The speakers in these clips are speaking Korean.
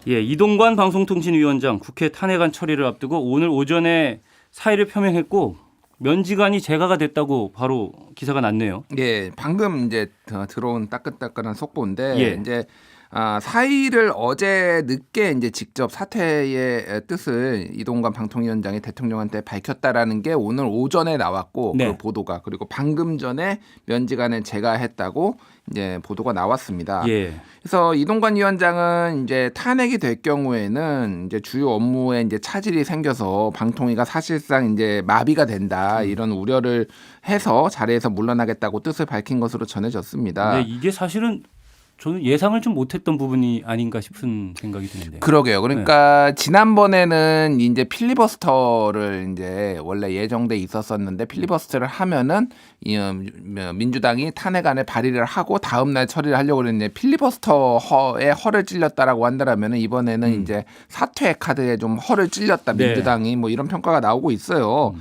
예, 이동관 방송통신위원장 국회 탄핵안 처리를 앞두고 오늘 오전에 사의를 표명했고 면직안이 재가가 됐다고 바로 기사가 났네요. 예, 방금 이제 들어온 따끈따끈한 속보인데 예. 이제 사의를 어제 늦게 이제 직접 사퇴의 뜻을 이동관 방통위원장이 대통령한테 밝혔다라는 게 오늘 오전에 나왔고 네. 그 보도가 그리고 방금 전에 면직안을 제가 했다고 이제 보도가 나왔습니다. 예. 그래서 이동관 위원장은 이제 탄핵이 될 경우에는 이제 주요 업무에 이제 차질이 생겨서 방통위가 사실상 이제 마비가 된다 이런 우려를 해서 자리에서 물러나겠다고 뜻을 밝힌 것으로 전해졌습니다. 근데 이게 사실은 저는 예상을 좀 못했던 부분이 아닌가 싶은 생각이 드는데. 그러게요. 그러니까 지난번에는 이제 필리버스터를 이제 원래 예정돼 있었었는데 필리버스터를 하면은 민주당이 탄핵안을 발의를 하고 다음 날 처리를 하려고 그랬는데 필리버스터에 허를 찔렸다라고 한다라면은 이번에는 이제 사퇴 카드에 좀 허를 찔렸다 민주당이 뭐 이런 평가가 나오고 있어요.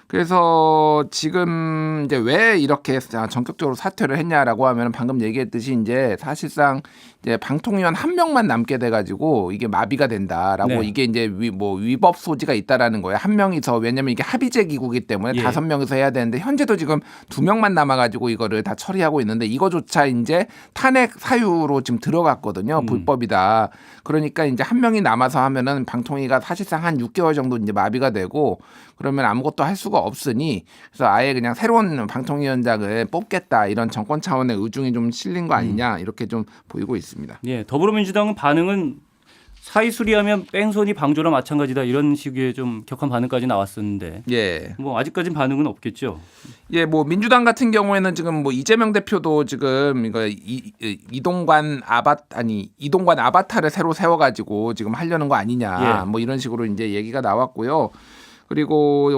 그래서 지금 이제 왜 이렇게 전격적으로 사퇴를 했냐라고 하면 방금 얘기했듯이 이제 사실상 이제 방통위원 한 명만 남게 돼가지고 이게 마비가 된다라고 이게 이제 위법 소지가 있다라는 거예요. 한 명이서 왜냐면 이게 합의제 기구이기 때문에 5명이서 해야 되는데 현재도 지금 2명만 남아가지고 이거를 다 처리하고 있는데 이거조차 이제 탄핵 사유로 지금 들어갔거든요. 불법이다. 그러니까 이제 한 명이 남아서 하면은 방통위가 사실상 한 6개월 정도 이제 마비가 되고 그러면 아무것도 할 수가 없으니 그래서 아예 그냥 새로운 방통위원장을 뽑겠다 이런 정권 차원의 의중이 좀 실린 거 아니냐 이렇게 좀 보이고 있습니다. 예, 더불어민주당은 반응은 사의 수리하면 뺑소니 방조나 마찬가지다 이런 식의 좀 격한 반응까지 나왔었는데 예. 뭐 아직까지는 반응은 없겠죠. 예, 뭐 민주당 같은 경우에는 지금 뭐 이재명 대표도 지금 이거 이동관 아바타를 새로 세워가지고 지금 하려는 거 아니냐 뭐 이런 식으로 이제 얘기가 나왔고요. 그리고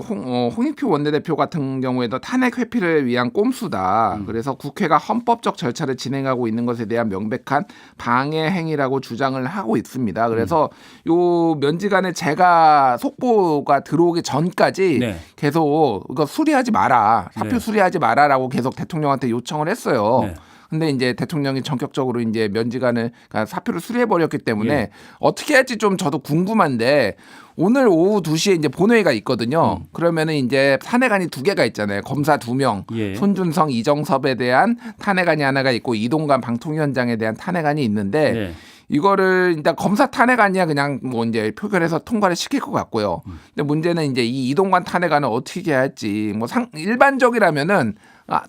홍익표 원내대표 같은 경우에도 탄핵 회피를 위한 꼼수다. 그래서 국회가 헌법적 절차를 진행하고 있는 것에 대한 명백한 방해 행위라고 주장을 하고 있습니다. 그래서 요 면직안에 제가 속보가 들어오기 전까지 계속 이거 수리하지 마라. 사표 수리하지 마라라고 계속 대통령한테 요청을 했어요. 근데 이제 대통령이 전격적으로 이제 면직안을 그러니까 사표를 수리해 버렸기 때문에 어떻게 할지 좀 저도 궁금한데 오늘 오후 2시에 이제 본회의가 있거든요. 그러면은 이제 탄핵안이 2개가 있잖아요. 검사 2명, 손준성, 이정섭에 대한 탄핵안이 하나가 있고 이동관 방통위원장에 대한 탄핵안이 있는데 이거를 일단 검사 탄핵안이야 그냥 뭐 이제 표결해서 통과를 시킬 것 같고요. 근데 문제는 이제 이 이동관 탄핵안을 어떻게 해야 할지 뭐 일반적이라면은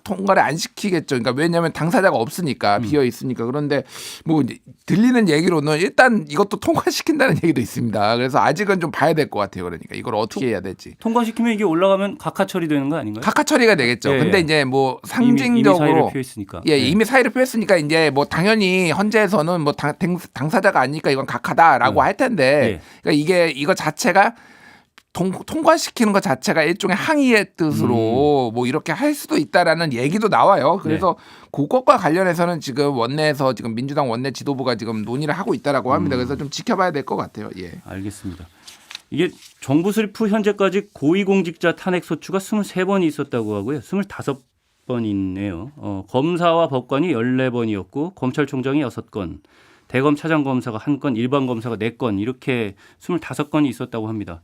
통과를 안 시키겠죠. 그러니까 왜냐하면 당사자가 없으니까 비어 있으니까. 그런데 뭐 들리는 얘기로는 일단 이것도 통과시킨다는 얘기도 있습니다. 그래서 아직은 좀 봐야 될 것 같아요. 그러니까 이걸 어떻게 해야 될지. 통과시키면 이게 올라가면 각하 처리되는 거 아닌가요? 각하 처리가 되겠죠. 근데 이제 뭐 상징적으로 이미 사의를 표했으니까. 이미 사의를 표했으니까 이제 뭐 당연히 현재에서는 뭐 당사자가 아니니까 이건 각하다라고 할 텐데 그러니까 이거 자체가 통과시키는 것 자체가 일종의 항의의 뜻으로 뭐 이렇게 할 수도 있다라는 얘기도 나와요. 그래서 그것과 관련해서는 지금 원내에서 지금 민주당 원내 지도부가 지금 논의를 하고 있다라고 합니다. 그래서 좀 지켜봐야 될 것 같아요. 예. 알겠습니다. 이게 정부 수립 후 현재까지 고위공직자 탄핵 소추가 23번이 있었다고 하고요. 25번이네요. 검사와 법관이 14번이었고 검찰총장이 6건, 대검 차장검사가 1건, 일반 검사가 4건 이렇게 25건이 있었다고 합니다.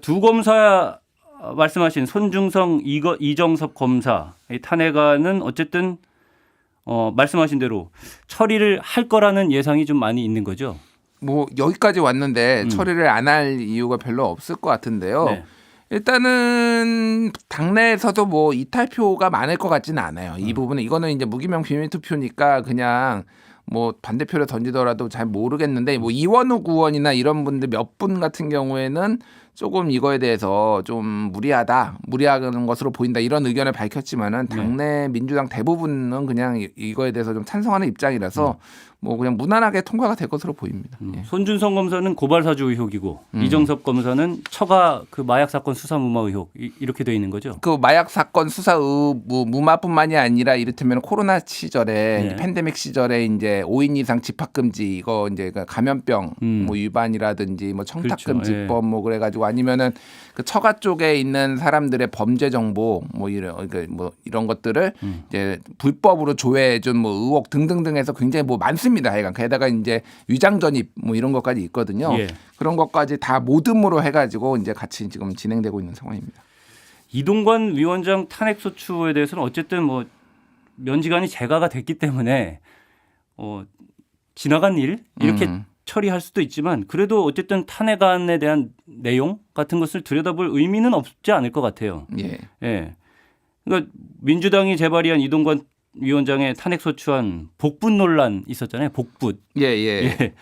두 검사 말씀하신 손중성, 이정섭 검사 탄핵안은 어쨌든 말씀하신 대로 처리를 할 거라는 예상이 좀 많이 있는 거죠. 뭐 여기까지 왔는데 처리를 안 할 이유가 별로 없을 것 같은데요. 일단은 당내에서도 뭐 이탈표가 많을 것 같지는 않아요. 이 부분은 이거는 이제 무기명 비밀투표니까 그냥 뭐 반대표를 던지더라도 잘 모르겠는데 뭐 이원우 구원이나 이런 분들 몇 분 같은 경우에는 조금 이거에 대해서 좀 무리하는 것으로 보인다 이런 의견을 밝혔지만은 당내 민주당 대부분은 그냥 이거에 대해서 좀 찬성하는 입장이라서 뭐 그냥 무난하게 통과가 될 것으로 보입니다. 손준성 검사는 고발 사주 의혹이고 이정섭 검사는 처가 그 마약 사건 수사 무마 의혹 이렇게 돼 있는 거죠. 그 마약 사건 수사 무마뿐만이 아니라 이를테면 코로나 시절에 팬데믹 시절에 이제 5인 이상 집합 금지 이거 이제 감염병 뭐 위반이라든지 뭐 청탁금지법 뭐 그래가지고 아니면은 그 처가 쪽에 있는 사람들의 범죄 정보 뭐 이런 것들을 이제 불법으로 조회해준 뭐 의혹 등등등해서 굉장히 뭐 많습니다. 있습니다. 하여간 게다가 이제 위장 전입 뭐 이런 것까지 있거든요. 예. 그런 것까지 다 모듬으로 해가지고 이제 같이 지금 진행되고 있는 상황입니다. 이동관 위원장 탄핵 소추에 대해서는 어쨌든 뭐 면지간이 재가가 됐기 때문에 지나간 일 이렇게 처리할 수도 있지만 그래도 어쨌든 탄핵안에 대한 내용 같은 것을 들여다볼 의미는 없지 않을 것 같아요. 예. 예. 그러니까 민주당이 재발의한 이동관 위원장의 탄핵 소추안 복붙 논란 있었잖아요. 복붙. 예. 예.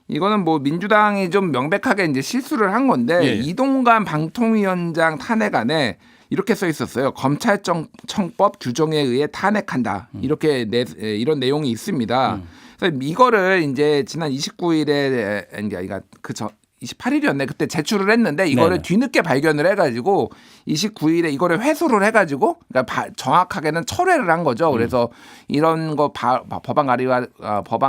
이거는 뭐 민주당이 좀 명백하게 이제 실수를 한 건데 예. 이동관 방통위원장 탄핵안에 이렇게 써 있었어요. 검찰청법 규정에 의해 탄핵한다. 이렇게 이런 내용이 있습니다. 그래서 이거를 이제 지난 29일에 그러니까 28일이었네. 그때 제출을 했는데 이거를 네네. 뒤늦게 발견을 해가지고 29일에 이거를 회수를 해가지고 그러니까 정확하게는 철회를 한 거죠. 그래서 이런 거 법안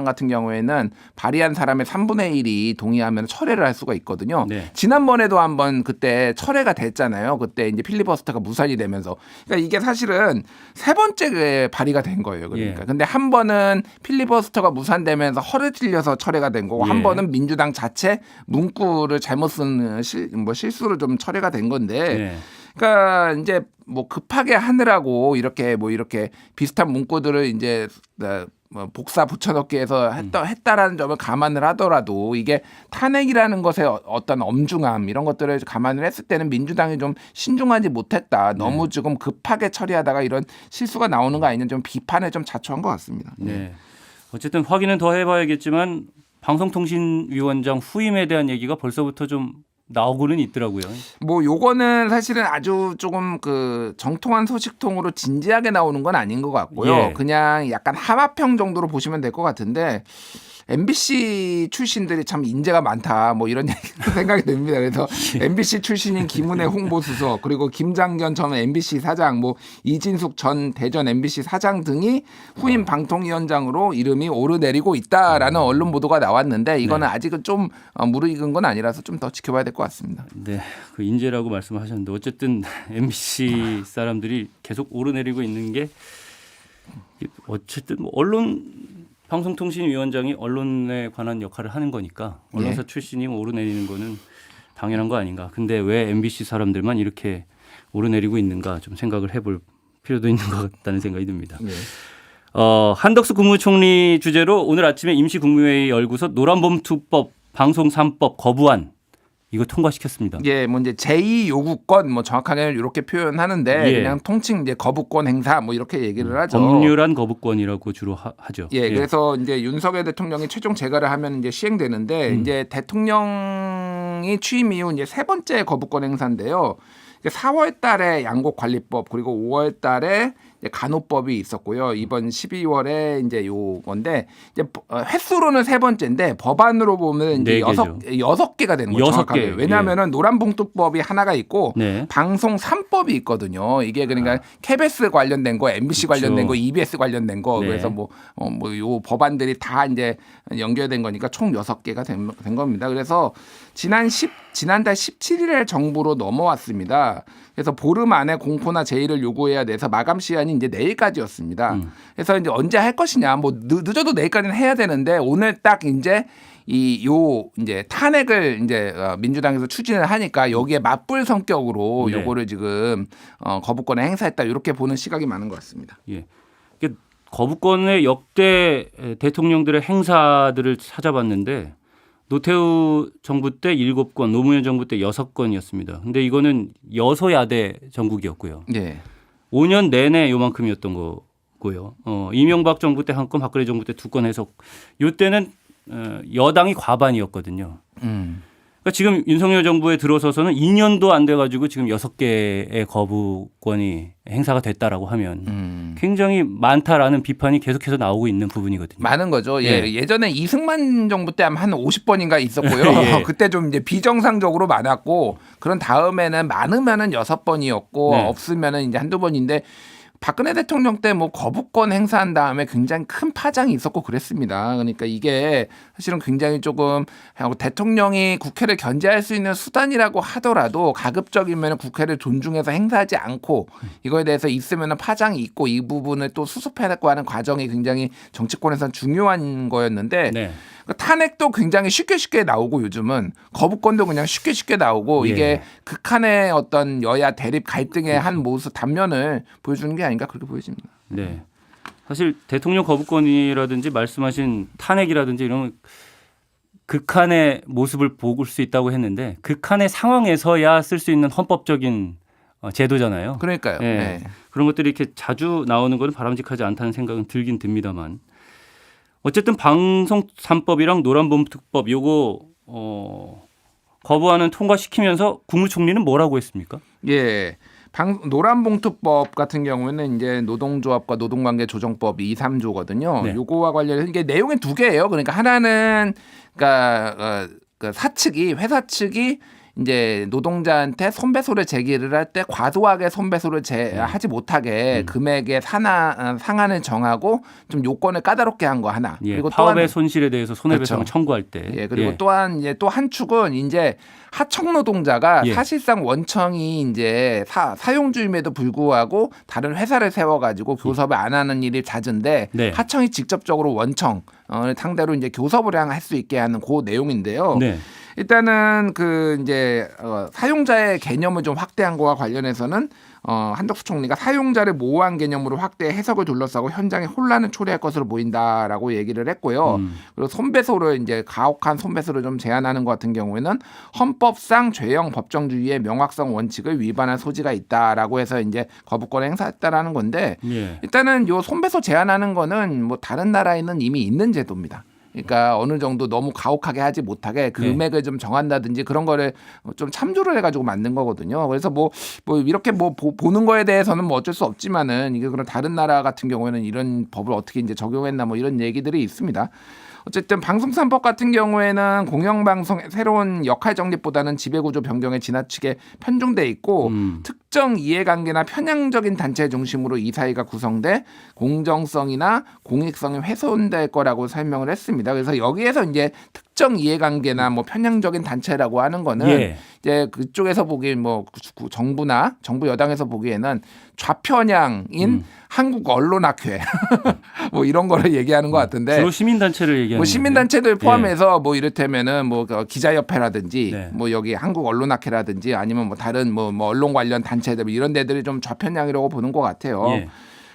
같은 경우에는 발의한 사람의 3분의 1이 동의하면 철회를 할 수가 있거든요. 네. 지난번에도 한번 그때 철회가 됐잖아요. 그때 이제 필리버스터가 무산이 되면서 그러니까 이게 사실은 세 번째 발의가 된 거예요. 그러니까 예. 근데 한 번은 필리버스터가 무산되면서 허를 찔려서 철회가 된 거고 한 예. 번은 민주당 자체 문구를 잘못 쓴 실수로 좀 철회가 된 건데 네. 그러니까 이제 뭐 급하게 하느라고 이렇게 비슷한 문구들을 이제 복사 붙여넣기 해서 했다라는 점을 감안을 하더라도 이게 탄핵이라는 것의 어떤 엄중함 이런 것들을 감안을 했을 때는 민주당이 좀 신중하지 못했다. 너무 지금 급하게 처리하다가 이런 실수가 나오는 거 아니냐 좀 비판에 좀 자초한 것 같습니다. 네. 어쨌든 확인은 더 해봐야겠지만 방송통신위원장 후임에 대한 얘기가 벌써부터 좀 나오고는 있더라고요. 뭐 요거는 사실은 아주 조금 그 정통한 소식통으로 진지하게 나오는 건 아닌 것 같고요. 예. 그냥 약간 하마평 정도로 보시면 될 것 같은데 MBC 출신들이 참 인재가 많다 뭐 이런 생각이 듭니다. 그래서 MBC 출신인 김은혜 홍보수석 그리고 김장견 전 MBC 사장 뭐 이진숙 전 대전 MBC 사장 등이 후임 방통위원장으로 이름이 오르내리고 있다라는 언론 보도가 나왔는데 이거는 아직은 좀 무르익은 건 아니라서 좀 더 지켜봐야 될 것 같습니다. 네, 그 인재라고 말씀하셨는데 어쨌든 MBC 사람들이 계속 오르내리고 있는 게 어쨌든 뭐 방송통신위원장이 언론에 관한 역할을 하는 거니까 언론사 출신이 오르내리는 거는 당연한 거 아닌가. 근데 왜 MBC 사람들만 이렇게 오르내리고 있는가 좀 생각을 해볼 필요도 있는 것 같다는 생각이 듭니다. 네. 한덕수 국무총리 주재로 오늘 아침에 임시국무회의 열고서 노란봉투법 방송 3법 거부안 이거 통과시켰습니다. 예, 뭐 이제 제2요구권 뭐 정확하게 이렇게 표현하는데 예. 그냥 통칭 이제 거부권 행사 뭐 이렇게 얘기를 하죠. 법률안 거부권이라고 주로 하죠. 예, 그래서 이제 윤석열 대통령이 최종 재가를 하면 이제 시행되는데 이제 대통령이 취임 이후 이제 세 번째 거부권 행사인데요. 4월달에 양곡관리법 그리고 5월달에 간호법이 있었고요. 이번 12월에 이제 요건데 이제 횟수로는 세 번째인데 법안으로 보면 이제 여섯 개가 되는 거죠. 정확하게. 왜냐하면은 노란봉투법이 하나가 있고 방송 3법이 있거든요. 이게 그러니까 KBS 관련된 거, MBC 관련된 거, EBS 관련된 거. 그래서 뭐 요 법안들이 다 이제 연결된 거니까 총 6개가 된 겁니다. 그래서 지난달 17일에 정부로 넘어왔습니다. 그래서 보름 안에 공포나 제의를 요구해야 돼서 마감 시한이 이제 내일까지였습니다. 그래서 이제 언제 할 것이냐, 뭐 늦어도 내일까지는 해야 되는데 오늘 딱 이제 이제 탄핵을 이제 민주당에서 추진을 하니까 여기에 맞불 성격으로 요거를 지금 거부권에 행사했다 이렇게 보는 시각이 많은 것 같습니다. 예. 거부권의 역대 대통령들의 행사들을 찾아봤는데. 노태우 정부 때 7건, 노무현 정부 때 6건이었습니다. 근데 이거는 여소야대 정국이었고요. 예. 5년 내내 요만큼이었던 거고요. 이명박 정부 때 1건, 박근혜 정부 때 2건 해서 이때는 여당이 과반이었거든요. 그러니까 지금 윤석열 정부에 들어서서는 2년도 안 돼가지고 지금 6개의 거부권이 행사가 됐다라고 하면 굉장히 많다라는 비판이 계속해서 나오고 있는 부분이거든요. 많은 거죠. 예. 예전에 이승만 정부 때 한 50번인가 있었고요. 예. 그때 좀 이제 비정상적으로 많았고 그런 다음에는 많으면은 6번이었고 없으면은 이제 한두 번인데 박근혜 대통령 때 뭐 거부권 행사한 다음에 굉장히 큰 파장이 있었고 그랬습니다. 그러니까 이게 사실은 굉장히 조금 대통령이 국회를 견제할 수 있는 수단이라고 하더라도 가급적이면 국회를 존중해서 행사하지 않고 이거에 대해서 있으면 파장이 있고 이 부분을 또 수습해내고 하는 과정이 굉장히 정치권에서는 중요한 거였는데 네. 탄핵도 굉장히 쉽게 나오고 요즘은 거부권도 그냥 쉽게 나오고 예. 이게 극한의 어떤 여야 대립 갈등의 한 모습 단면을 보여주는 게 아닌가 그렇게 보여집니다. 네. 사실 대통령 거부권이라든지 말씀하신 탄핵이라든지 이런 극한의 모습을 볼 수 있다고 했는데 극한의 상황에서야 쓸 수 있는 헌법적인 제도잖아요. 그러니까요. 예. 네. 그런 것들이 이렇게 자주 나오는 건 바람직하지 않다는 생각은 들긴 듭니다만 어쨌든 방송 3법이랑 노란봉투법 요거 거부하는 통과시키면서 국무총리는 뭐라고 했습니까? 예. 노란봉투법 같은 경우에는 이제 노동조합과 노동관계 조정법 2, 3조거든요. 네. 요거와 관련해서 이게 내용이 두 개예요. 그러니까 하나는 그러니까 사측이 회사 측이 이제 노동자한테 손배소를 제기를 할 때 과도하게 손배소를 하지 못하게 금액의 상한을 정하고 좀 요건을 까다롭게 한 거 하나. 예, 그리고 파업의 손실에 대해서 손해배상을 그렇죠. 청구할 때. 예, 그리고 또한 이제 또 한 축은 이제 하청 노동자가 예. 사실상 원청이 이제 사용주임에도 불구하고 다른 회사를 세워가지고 교섭을 안 하는 일이 잦은데 네. 하청이 직접적으로 원청 상대로 이제 교섭을 할 수 있게 하는 그 내용인데요. 네. 일단은 그 이제 사용자의 개념을 좀 확대한 거와 관련해서는 한덕수 총리가 사용자를 모호한 개념으로 확대 해석을 둘러싸고 현장에 혼란을 초래할 것으로 보인다라고 얘기를 했고요. 그리고 손배소를 이제 가혹한 손배소를 좀 제한하는 것 같은 경우에는 헌법상 죄형 법정주의의 명확성 원칙을 위반할 소지가 있다라고 해서 이제 거부권을 행사했다라는 건데 예. 일단은 요 손배소 제한하는 거는 뭐 다른 나라에는 이미 있는 제도입니다. 그러니까 어느 정도 너무 가혹하게 하지 못하게 금액을 좀 정한다든지 그런 거를 좀 참조를 해가지고 만든 거거든요. 그래서 뭐 이렇게 보는 거에 대해서는 뭐 어쩔 수 없지만은 이게 그런 다른 나라 같은 경우에는 이런 법을 어떻게 이제 적용했나 뭐 이런 얘기들이 있습니다. 어쨌든 방송 3법 같은 경우에는 공영방송의 새로운 역할 정립보다는 지배구조 변경에 지나치게 편중돼 있고 특정 이해관계나 편향적인 단체 중심으로 이 사회가 구성돼 공정성이나 공익성이 훼손될 거라고 설명을 했습니다. 그래서 여기에서 이제 특정 이해관계나 뭐 편향적인 단체라고 하는 거는 예. 이제 그쪽에서 보기엔 뭐 정부나 정부 여당에서 보기에는 좌편향인 한국 언론학회 뭐 이런 거를 얘기하는 것 같은데 주로 시민단체를 얘기하는 뭐 시민단체들 포함해서 뭐 이를테면은 뭐 기자협회라든지 네. 뭐 여기 한국 언론학회라든지 아니면 뭐 다른 뭐 언론 관련 단체들 뭐 이런 데들이 좀 좌편향이라고 보는 것 같아요. 예.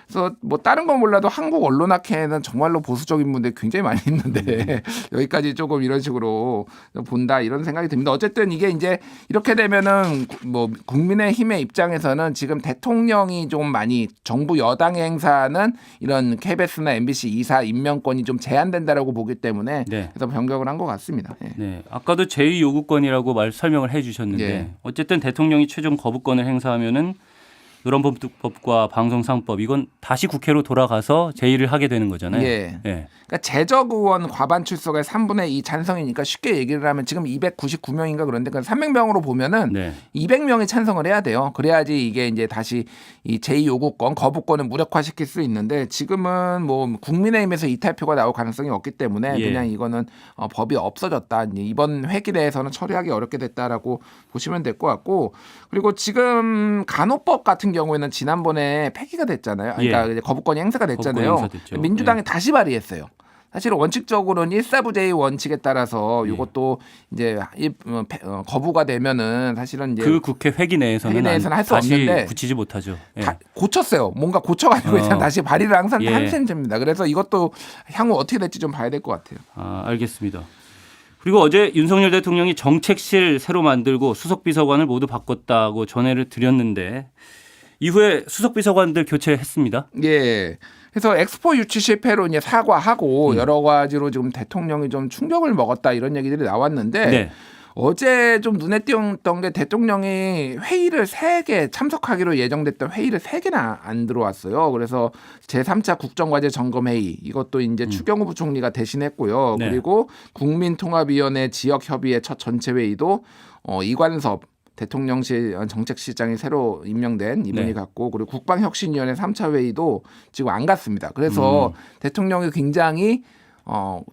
그래서 뭐 다른 건 몰라도 한국 언론학회는 정말로 보수적인 분들이 굉장히 많이 있는데 여기까지 조금 이런 식으로 본다 이런 생각이 듭니다. 어쨌든 이게 이제 이렇게 되면은 뭐 국민의힘의 입장에서는 지금 대통령이 좀 많이 정부 여당의 행사는 이런 KBS나 MBC 이사 임명권이 좀 제한된다라고 보기 때문에 네. 그래서 변경을 한 것 같습니다. 예. 네. 아까도 제2 요구권이라고 설명을 해 주셨는데 예. 어쨌든 대통령이 최종 거부권을 행사하면은 노란봉투법과 방송 3법 이건 다시 국회로 돌아가서 제의를 하게 되는 거잖아요. 예. 예. 그러니까 재적 의원 과반 출석의 3분의 2 찬성이니까 쉽게 얘기를 하면 지금 299명인가 그런데 300명으로 보면은 네. 200명이 찬성을 해야 돼요. 그래야지 이게 이제 다시 이 제2요구권 거부권을 무력화시킬 수 있는데 지금은 뭐 국민의힘에서 이탈표가 나올 가능성이 없기 때문에 예. 그냥 이거는 법이 없어졌다. 이번 회기 내에서는 처리하기 어렵게 됐다라고 보시면 될 것 같고 그리고 지금 간호법 같은 경우에는 지난번에 폐기가 됐잖아요. 그러니까 예. 거부권이 행사가 됐잖아요. 거부권 행사됐죠. 민주당이 예. 다시 발의했어요. 사실은 원칙적으로는 1사부제의 원칙에 따라서 이것도 이제 거부가 되면은 사실은 이제 그 국회 회기 내에서는 할 수 다시 없는데 붙이지 못하죠. 예. 다 고쳤어요. 뭔가 고쳐가지고 일단 다시 발의를 항상 예. 한 셈입니다. 그래서 이것도 향후 어떻게 될지 좀 봐야 될 것 같아요. 아, 알겠습니다. 그리고 어제 윤석열 대통령이 정책실 새로 만들고 수석비서관을 모두 바꿨다고 전해를 드렸는데 이후에 수석비서관들 교체했습니다. 예. 그래서 엑스포 유치 실패로 이제 사과하고 여러 가지로 지금 대통령이 좀 충격을 먹었다 이런 얘기들이 나왔는데 네. 어제 좀 눈에 띄었던 게 대통령이 회의를 3개 참석하기로 예정됐던 회의를 3개나 안 들어왔어요. 그래서 제3차 국정과제 점검회의 이것도 이제 추경호 부총리가 대신했고요. 네. 그리고 국민통합위원회 지역협의회 첫 전체 회의도 이관섭 대통령실 정책실장이 새로 임명된 이분이 네. 갔고 그리고 국방혁신위원회 3차 회의도 지금 안 갔습니다. 그래서 대통령이 굉장히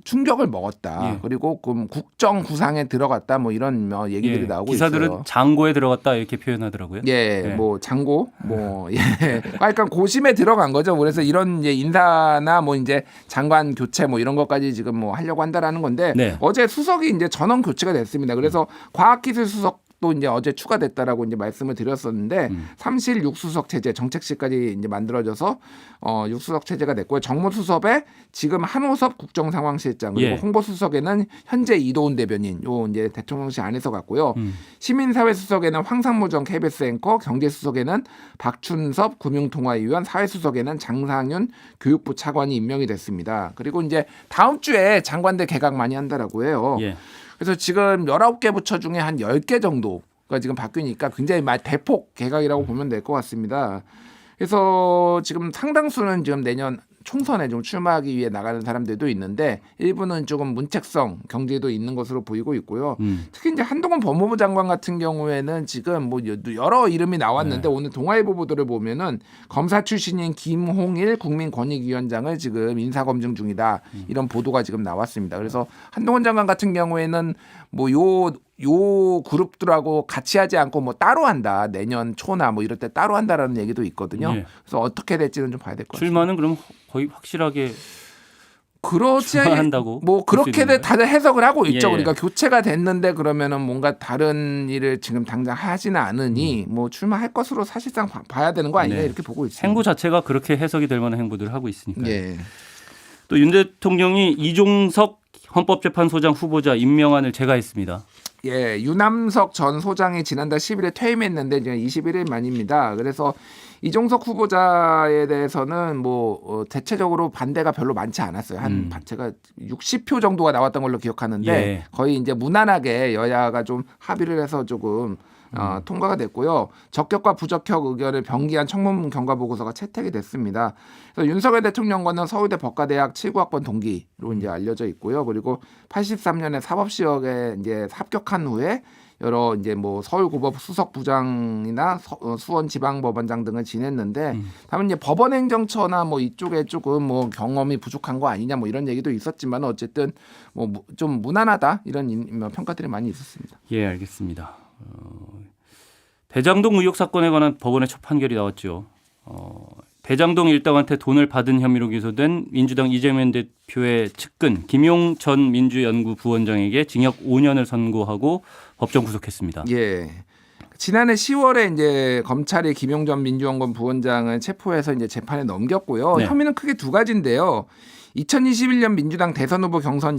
충격을 먹었다. 예. 그리고 국정 구상에 들어갔다. 뭐 이런 얘기들이 예. 나오고 기사들은 있어요. 장고에 들어갔다 이렇게 표현하더라고요. 예, 예. 뭐 장고, 뭐 예, 그러니까 고심에 들어간 거죠. 그래서 이런 이제 인사나 뭐 이제 장관 교체 뭐 이런 것까지 지금 뭐 하려고 한다라는 건데 네. 어제 수석이 이제 전원 교체가 됐습니다. 그래서 과학기술 수석 또 이제 어제 추가됐다라고 이제 말씀을 드렸었는데 삼실 6수석 체제 정책실까지 이제 만들어져서 6수석 체제가 됐고요. 정무수석에 지금 한호섭 국정상황실장 그리고 예. 홍보수석에는 현재 이도훈 대변인 요 이제 대통령실 안에서 갔고요. 시민사회수석에는 황상무 전 KBS 앵커, 경제수석에는 박춘섭 금융통화위원, 사회수석에는 장상윤 교육부 차관이 임명이 됐습니다. 그리고 이제 다음 주에 장관들 개각 많이 한다라고 해요. 예. 그래서 지금 19개 부처 중에 한 10개 정도가 지금 바뀌니까 굉장히 대폭 개각이라고 보면 될 것 같습니다. 그래서 지금 상당수는 지금 내년 총선에 좀 출마하기 위해 나가는 사람들도 있는데 일부는 조금 문책성 경제도 있는 것으로 보이고 있고요. 특히 이제 한동훈 법무부 장관 같은 경우에는 지금 뭐 여러 이름이 나왔는데 오늘 동아일보 보도를 보면은 검사 출신인 김홍일 국민권익위원장을 지금 인사검증 중이다 이런 보도가 지금 나왔습니다. 그래서 한동훈 장관 같은 경우에는 뭐 요 그룹들하고 같이 하지 않고 뭐 따로 한다 내년 초나 뭐 이럴 때 따로 한다라는 얘기도 있거든요. 예. 그래서 어떻게 될지는 좀 봐야 될 것 같습니다. 출마는 그럼 거의 확실하게 그렇지 출마한다고 뭐 볼수 있는 그렇게들 거예요? 다들 해석을 하고 있죠. 예. 그러니까 교체가 됐는데 그러면은 뭔가 다른 일을 지금 당장 하지는 않으니 뭐 출마할 것으로 사실상 봐야 되는 거 아니냐 네. 이렇게 보고 있습니다. 행보 자체가 그렇게 해석이 될 만한 행보들을 하고 있으니까요. 예. 또 윤 대통령이 이종석 헌법재판소장 후보자 임명안을 제거했습니다. 예, 유남석 전 소장이 지난달 10일에 퇴임했는데 이제 21일 만입니다. 그래서 이종석 후보자에 대해서는 뭐 대체적으로 반대가 별로 많지 않았어요. 한 제가 60표 정도가 나왔던 걸로 기억하는데 예. 거의 이제 무난하게 여야가 좀 합의를 해서 조금 통과가 됐고요. 적격과 부적격 의견을 병기한 청문 경과 보고서가 채택이 됐습니다. 그래서 윤석열 대통령과는 서울대 법과대학 79학번 동기로 이제 알려져 있고요. 그리고 83년에 사법시험에 이제 합격한 후에 여러 이제 뭐 서울고법 수석부장이나 수원지방법원장 등을 지냈는데 다만 이제 법원행정처나 뭐 이쪽에 조금 뭐 경험이 부족한 거 아니냐 뭐 이런 얘기도 있었지만 어쨌든 뭐 좀 무난하다 이런 평가들이 많이 있었습니다. 예, 알겠습니다. 대장동 의혹 사건에 관한 법원의 첫 판결이 나왔죠. 대장동 일당한테 돈을 받은 혐의로 기소된 민주당 이재명 대표의 측근 김용 전 민주연구 부원장에게 징역 5년을 선고하고 법정 구속했습니다. 예. 지난해 10월에 이제 검찰이 김용 전 민주연구원 부원장을 체포해서 이제 재판에 넘겼고요. 네. 혐의는 크게 두 가지인데요. 2021년 민주당 대선 후보 경선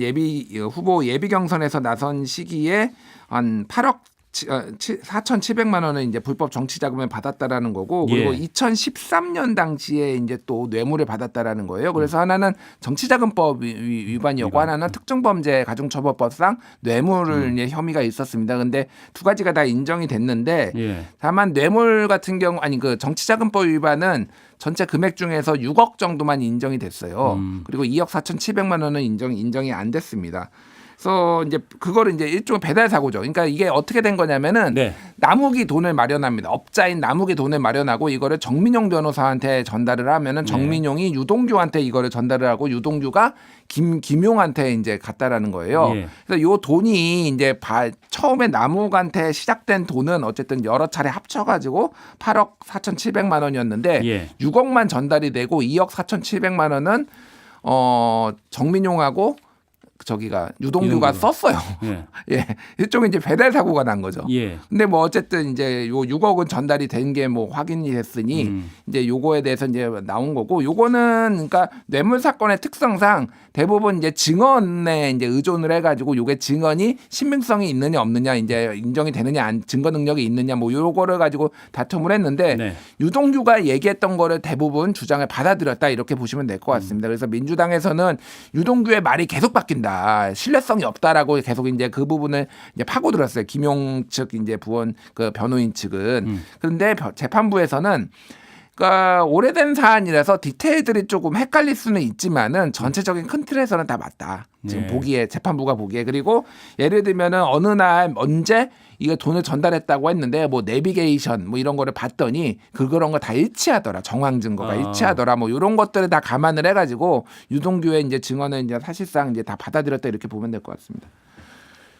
후보 예비 경선에서 나선 시기에 한 8억 4,700만 원을 이제 불법 정치 자금을 받았다라는 거고 그리고 예. 2013년 당시에 이제 또 뇌물을 받았다라는 거예요. 그래서 하나는 정치자금법 위반이었고 하나는 특정범죄 가중처벌법상 뇌물의 혐의가 있었습니다. 근데 두 가지가 다 인정이 됐는데 예. 다만 뇌물 같은 경우 그 정치자금법 위반은 전체 금액 중에서 6억 정도만 인정이 됐어요. 그리고 2억 4,700만 원은 인정이 안 됐습니다. 그래서 이제 그거를 이제 일종의 배달 사고죠. 그러니까 이게 어떻게 된 거냐면은 네. 남욱이 돈을 마련합니다. 업자인 남욱이 돈을 마련하고 이거를 정민용 변호사한테 전달을 하면은 정민용이 유동규한테 이거를 전달을 하고 유동규가 김용한테 이제 갔다라는 거예요. 예. 그래서 요 돈이 이제 처음에 남욱한테 시작된 돈은 어쨌든 여러 차례 합쳐가지고 8억 4,700만 원이었는데 예. 6억만 전달이 되고 2억 4,700만 원은 정민용하고 저기가 유동규가 썼어요. 예. 예, 일종의 이제 배달 사고가 난 거죠. 예. 근데 뭐 어쨌든 이제 요 6억은 전달이 된 게 뭐 확인이 됐으니 이제 요거에 대해서 이제 나온 거고 요거는 그러니까 뇌물 사건의 특성상 대부분 이제 증언에 이제 의존을 해가지고 요게 증언이 신빙성이 있느냐 없느냐 이제 인정이 되느냐 증거 능력이 있느냐 뭐 요거를 가지고 다툼을 했는데 네. 유동규가 얘기했던 거를 대부분 주장을 받아들였다 이렇게 보시면 될 것 같습니다. 그래서 민주당에서는 유동규의 말이 계속 바뀐다, 신뢰성이 없다라고 계속 이제 그 부분을 이제 파고들었어요. 김용 측 이제 부원 그 변호인 측은. 그런데 재판부에서는 그러니까 오래된 사안이라서 디테일들이 조금 헷갈릴 수는 있지만은 전체적인 큰 틀에서는 다 맞다. 지금 네. 보기에 재판부가 보기에 그리고 예를 들면은 어느 날 언제 이게 돈을 전달했다고 했는데 뭐 내비게이션 뭐 이런 거를 봤더니 그런 거 다 일치하더라. 정황 증거가 일치하더라. 뭐 이런 것들을 다 감안을 해가지고 유동규의 이제 증언을 이제 사실상 이제 다 받아들였다 이렇게 보면 될 것 같습니다.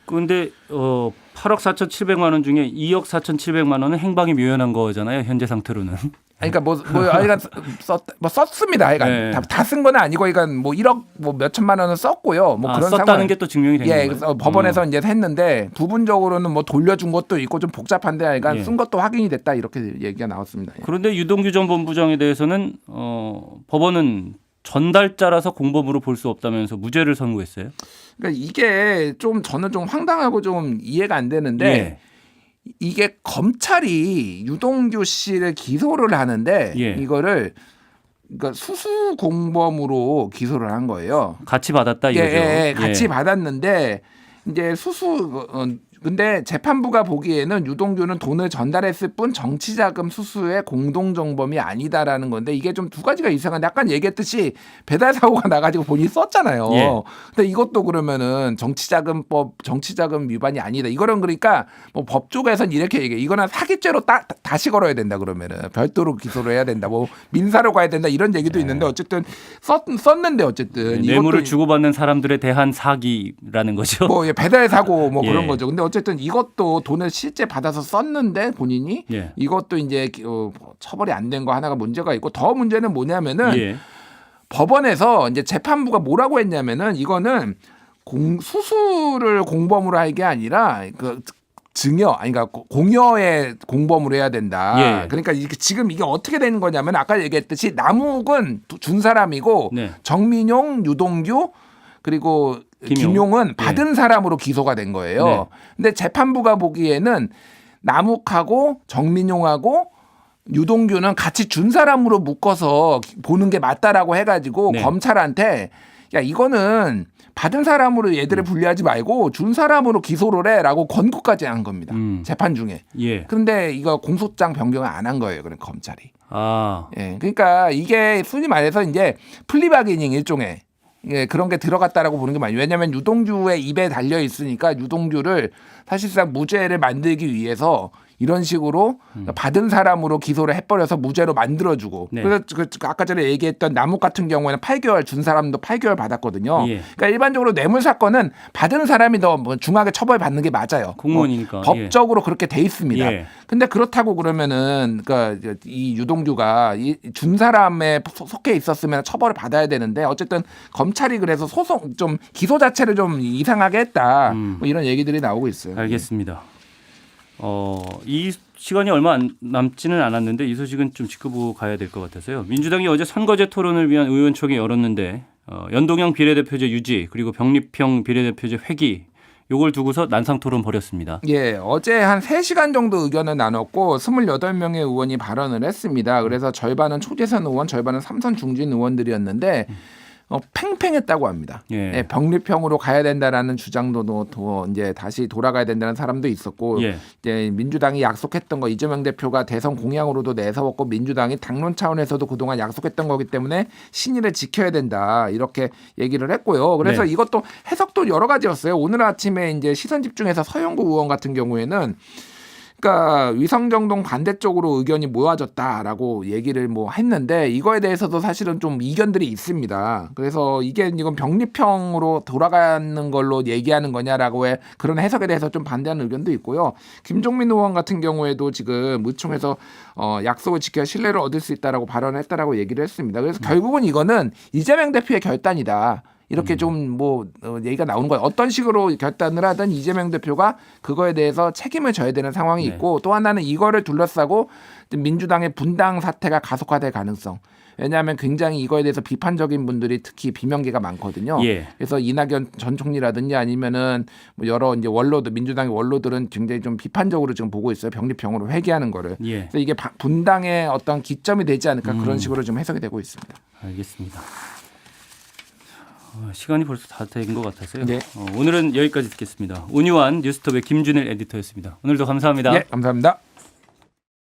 그런데 8억 4,700만 원 중에 2억 4,700만 원은 행방이 묘연한 거잖아요. 현재 상태로는. 그러니까 썼습니다. 네. 다 쓴 건 아니고, 그러니까 뭐 1억 뭐 몇천만 원은 썼고요. 뭐 그런 썼다는 상황. 게 또 증명이 되는 거예요. 그래서 법원에서 이제 했는데 부분적으로는 뭐 돌려준 것도 있고 좀 복잡한데, 그러니까 쓴 것도 확인이 됐다 이렇게 얘기가 나왔습니다. 그런데 유동규 전 본부장에 대해서는 법원은 전달자라서 공범으로 볼 수 없다면서 무죄를 선고했어요. 그러니까 이게 좀 저는 좀 황당하고 좀 이해가 안 되는데. 이게 검찰이 유동규 씨를 기소를 하는데 이거를 그러니까 수수 공범으로 기소를 한 거예요. 같이 받았다 이거죠. 같이 받았는데 이제 근데 재판부가 보기에는 유동규는 돈을 전달했을 뿐 정치자금 수수의 공동정범이 아니다라는 건데, 이게 좀 두 가지가 이상한데, 아까 얘기했듯이 배달 사고가 나가지고 본인이 썼잖아요. 근데 이것도 그러면은 정치자금 위반이 아니다. 이거는 그러니까 뭐 법 쪽에서는 이렇게 얘기해. 이거는 사기죄로 다시 걸어야 된다. 그러면은 별도로 기소를 해야 된다. 뭐 민사로 가야 된다. 이런 얘기도 있는데 어쨌든 썼는데 어쨌든 뇌물을 주고받는 사람들에 대한 사기라는 거죠. 뭐 배달 사고 뭐 그런 거죠. 근데 어쨌든 이것도 돈을 실제 받아서 썼는데 본인이 이것도 이제 처벌이 안 된 거 하나가 문제가 있고, 더 문제는 뭐냐면은 법원에서 이제 재판부가 뭐라고 했냐면은 이거는 수수를 공범으로 할 게 아니라 그러니까 공여의 공범으로 해야 된다. 그러니까 지금 이게 어떻게 되는 거냐면 아까 얘기했듯이 남욱은 준 사람이고 정민용, 유동규 그리고 김용은 받은 사람으로 기소가 된 거예요. 근데 재판부가 보기에는 남욱하고 정민용하고 유동규는 같이 준 사람으로 묶어서 보는 게 맞다라고 해가지고 검찰한테 야 이거는 받은 사람으로 얘들을 분리하지 말고 준 사람으로 기소를 해라고 권고까지 한 겁니다. 재판 중에. 그런데 이거 공소장 변경을 안 한 거예요. 그런 검찰이. 그러니까 이게 순위 말해서 이제 플리바게닝 일종의 그런 게 들어갔다라고 보는 게 많아요. 왜냐하면 유동규의 입에 달려 있으니까 유동규를 사실상 무죄를 만들기 위해서 이런 식으로 받은 사람으로 기소를 해버려서 무죄로 만들어주고 그래서 아까 전에 얘기했던 남욱 같은 경우에는 8개월 준 사람도 8개월 받았거든요. 그러니까 일반적으로 뇌물 사건은 받은 사람이 더 중하게 처벌받는 게 맞아요. 공무원이니까. 법적으로 그렇게 돼 있습니다. 근데 그렇다고 그러면은 그러니까 이 유동규가 준 사람에 속해 있었으면 처벌을 받아야 되는데 어쨌든 검찰이 그래서 좀 기소 자체를 좀 이상하게 했다. 뭐 이런 얘기들이 나오고 있어요. 알겠습니다. 이 시간이 얼마 남지는 않았는데 이 소식은 좀 짚고 가야 될 것 같아서요. 민주당이 어제 선거제 토론을 위한 의원총회 열었는데 연동형 비례대표제 유지 그리고 병립형 비례대표제 회기 요걸 두고서 난상 토론 벌였습니다. 어제 한 3시간 정도 의견을 나눴고 28명의 의원이 발언을 했습니다. 그래서 절반은 초재선 의원, 절반은 삼선 중진 의원들이었는데 팽팽했다고 합니다. 병립형으로 가야 된다라는 주장도 이제 다시 돌아가야 된다는 사람도 있었고, 이제 민주당이 약속했던 거 이재명 대표가 대선 공약으로도 내세웠고 민주당이 당론 차원에서도 그동안 약속했던 거기 때문에 신의를 지켜야 된다 이렇게 얘기를 했고요. 그래서 이것도 해석도 여러 가지였어요. 오늘 아침에 이제 시선 집중해서 서영구 의원 같은 경우에는 그러니까 위성정동 반대쪽으로 의견이 모아졌다라고 얘기를 뭐 했는데 이거에 대해서도 사실은 좀 이견들이 있습니다. 그래서 이건 병립형으로 돌아가는 걸로 얘기하는 거냐라고 해 그런 해석에 대해서 좀 반대하는 의견도 있고요. 김종민 의원 같은 경우에도 지금 의총에서 약속을 지켜야 신뢰를 얻을 수 있다라고 발언을 했다라고 얘기를 했습니다. 그래서 결국은 이거는 이재명 대표의 결단이다. 이렇게 좀 얘기가 나오는 거예요. 어떤 식으로 결단을 하든 이재명 대표가 그거에 대해서 책임을 져야 되는 상황이 있고 또 하나는 이거를 둘러싸고 민주당의 분당 사태가 가속화될 가능성. 왜냐하면 굉장히 이거에 대해서 비판적인 분들이 특히 비명계가 많거든요. 그래서 이낙연 전 총리라든지 아니면은 뭐 여러 이제 민주당의 원로들은 굉장히 좀 비판적으로 지금 보고 있어요. 병립형으로 회귀하는 거를. 그래서 이게 분당의 어떤 기점이 되지 않을까 그런 식으로 좀 해석이 되고 있습니다. 알겠습니다. 시간이 벌써 다 된 것 같아서요. 오늘은 여기까지 듣겠습니다. 온유한 뉴스톱의 김준일 에디터였습니다. 오늘도 감사합니다. 감사합니다.